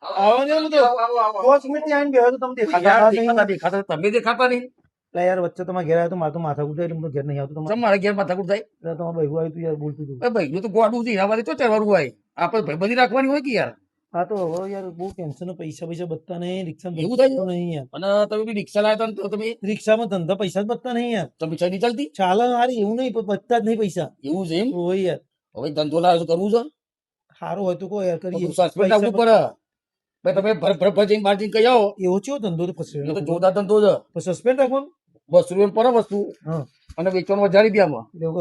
આવો ને હું તો 5 મિનિટ આવીને બેહ્યો તો તમે દેખાતા તમે દેખાતા નહીં. એટલે યાર વચ્ચે તમારે ઘેર આવ્યો તો મારે તો માથા કૂટાય એટલે હું તો ઘેર નહીં આવતો તમારે તમારા ઘેર માથાકૂટ થાય. તમારે બહેવું આવ્યું તું યાર બોલતું હતું ભાઈ નું તો ગોડું છે એના માટે તો ચડવાનું હોય. આપણે ભાઈબંધી રાખવાની હોય કે યાર. હા તો હવે યાર બહુ ટેન્શન પૈસા બચતા નહીં રિક્ષા એવું થાય છે? નહીં યાર અને તમે બી રિક્ષા લાવ્યા હતા ને તો તમે રિક્ષામાં ધંધા પૈસા જ બચતા નહીં યાર તમે રિક્ષા નહીં ચાલતી ચાલે હારી એવું નહીં પણ બચતા જ નહીં પૈસા એવું છે એમ. હોય યાર હવે ધંધો લાવ્યો તો કરવું છે. સારું હોય તો કહો યાર કરીએ સસ્પેન્ડ રાખવું પડે. ભાઈ તમે ભર જઈને બહાર જઈને કહી આવો. એવો ચેવો ધંધો તો પછી એ તો જોરદાર ધંધો છે. સસ્પેન્ડ રાખવાનું ₹200 પર વસ્તુ હા અને વેચવાનું ₹1000. લોકો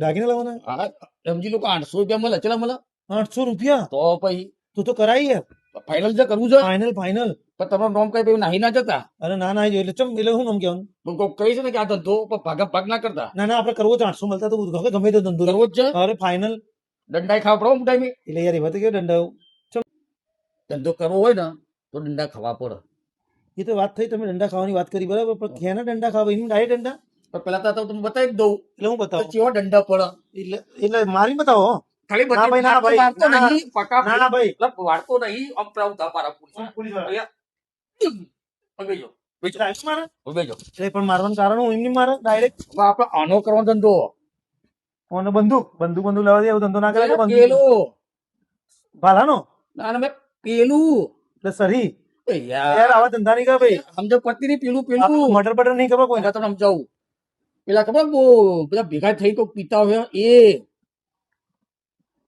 દાગીને લાવવાના હા સમજી લો કે ₹800 મળે. ચલા મળે 800 રૂપિયા તો પછી તું તો કરાય યાર ફાઇનલ છે કરવું છે. ફાઇનલ ફાઇનલ પણ તમારું નામ કઈ ભાઈ નાહી ના જતા. અરે ના ના એટલે ચમ એટલે શું નામ કહેવાનું પણ કોઈક કહી છે ને કે આ ધંધો ભાગા ભાગ ના કરતા. ના ના આપણે કરવો તો 800 મળતા તો ગમે તે ધંધો કરવો જ છે. અરે ફાઇનલ દંડાઈ ખાવા પડે ટાઈમે. એટલે યાર એવા તો કેવો દંડાઓ ધંધો કરવો હોય ને તો દંડા ખાવા પડે. એ તો વાત થઈ તમે દંડા ખાવાની વાત કરી બરાબર પણ ક્યાંના દંડા ખાવા એની ડાયરેક્ટ દંડા પણ પેલા તો તમને બતાવી જ દઉં એટલે હું તો બતાવો કેવા દંડા પડે. એટલે મારી બતાવો હો. ખાલી ના ભાઈ, ના ભાઈ, વાળતો ના, નહીં. પકા ના ના ભાઈ મતલબ વાળતો નહીં. આમ પેલા ઉધા પારા પૂરી. બેજો બેજો મારે બેજો. એટલે પણ મારવાનું કારણ હું એમની મારે ડાયરેક્ટ હવે આપણે આનો કરવાનો ધંધો. કોને બંદૂક લેવા દે એવો ધંધો ના કરે પેલો ભાલાનો ના ના મેં પેલું એટલે સરી એ યાર યાર આવા ધંધા નહીં કરે ભાઈ સમજો પડતી નહીં. પેલું પેલું મટર બટર નહીં ખબર કોઈ હું તમને સમજાવું. પેલા ખબર બહુ બધા ભેગા થઈ તો પીતા હોય એ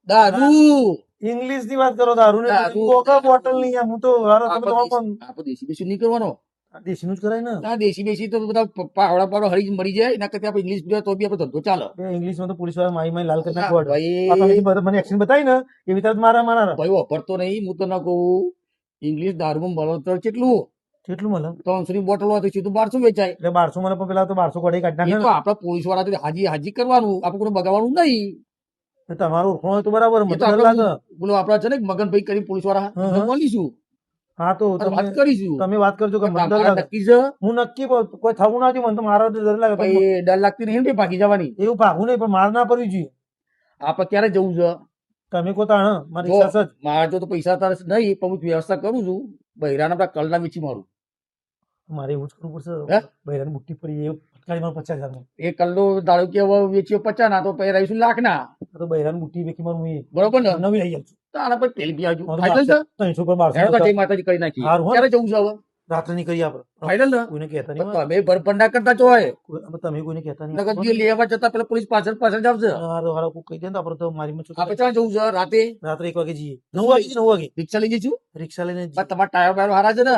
દારૂ. ઇંગ્લિશ ની વાત કરો દારૂ ને દારૂ. કોકા બોટલ નહીં યાર હું તો આપણે દેશી બેસી નહીં કરવાનો. દેશી નું જ કરાય ને ના દેશી બેસી તો બધા પાવડા પાવડા હળી મરી જાય. એના કરતા આપણે ઇંગ્લિશ પીવા તો બી આપણે ધંધો ચાલે. ઇંગ્લિશ માં તો પોલીસ વાળા મારી લાલ કરી નાખવા ભાઈ મને એક્શન બતાવી ને એવી રીતે મારા ભાઈ વાપરતો નહીં. હું તો ના કહું ઇંગ્લિશ દારૂમાં મળે તો કેટલું કેટલું મળે 300 ની બોટલ હોય તો સીધું 1200 વેચાય. એટલે 1200 મને પણ પેલા તો 1200 કોડે કાઢી એ તો આપણા પોલીસ વાળા હાજી કરવાનું. આપણે કોઈ બગાડવાનું નહીં. નાખે તમારું ઓળખો હોય તો બરાબર એ મને તો ડર લાગે બોલો આપડા છે ને મગનભાઈ કરી પોલીસ વાળા હા. મળીશું હા તો અને વાત કરીશું. તમે વાત કરજો કે મને ડર આપણા લાગે નક્કી છે. હું નક્કી કોઈ થવું નથી મને તો મારા ડર લાગે ભાઈ ડર લાગતી નહીં ને ભાગી જવાની. એવું ભાગવું નહીં પણ માર ના પડવી જોઈએ આપણે ક્યારે જવું છે. તમે કો તાણ મારી જો, ઈચ્છા છે મારે તો પૈસા તારે નહીં પણ હું વ્યવસ્થા કરું છું. બૈરાના આપડા કલના વેચી મારું. મારે એવું જ કરવું પડશે હે? બૈરાની મુઠ્ઠી પડી એ ફટકારી મારું 50,000 માં એ કલ્લો દાડો કે હવે વેચ્યો 50 ના તો પછી રહીશું લાખ ના. તો બૈરાની મુઠ્ઠી વેચી મારું હું બરોબર ને નવી લઈ જાઉં તો આના પર તેલ બી આવજો. છું ફાઇનલ છે. 300 પર 1200 હેડો તો જય માતાજી કરી નાખી. હારું હો. ક્યારે જવું છે હવે રાત્રે ની કરીએ આપણે ફાઇનલ ને કોઈને કહેતા નહીં તમે ભરપણ ના કરતા છો હોય. તમે કોઈને કહેતા નહીં નકર જે લેવા જતા પેલા પોલીસ પાછળ પાછળ જ આવશે. હારો હારો કોઈ કહી દે ને તો આપણે તો મારી માં આપણે ક્યાં જવું છે રાતે રાત્રે 1 વાગે જઈએ 9 વાગે 9 વાગે રિક્ષા લઈ જઈશું. રિક્ષા લઈને પણ તમારા ટાયર બાયર હારા છે ને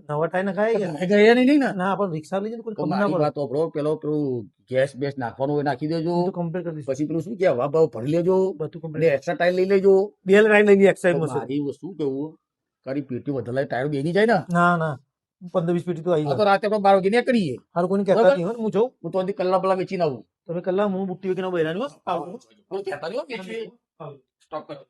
નવા ટાઈ ના ખાય કે ગયા નહીં ને. ના પણ રિક્ષા લઈ જઈને કોઈ તો ખબર ના મારી પડે વાત સાંભળો. પેલું ગેસ બેસ નાખવાનું હોય નાખી દેજો. હું તો કમ્પ્લીટ કરી દઈશ પછી પેલું શું કે હવા ભાવ ભરી લેજો. બધું એટલે કમ્પ્લીટ એક્સ્ટ્રા ટાયર લઈ લેજો. બેલ રાઈ લઈ એક્સાઇઝ મશીન મારી વસ્તુ કેવું કરી પેટી વધારે ટાયર બેની જાય ને. ના ના 15-20 પેટી તો આવી આ તો જાય રાતે આપણે 12 વાગે નીકળીએ. હારું કોઈને કહેતા બરાબર. નહીં હો, હું જોઉં હું તો હજી કલાક પેલા વેચીને આવું. તમે કલાક હું બુટ્ટી વેકીને બૈરાની હો કોઈ કહેતા નહીં હો, વેચીએ. સ્ટોપ કરો.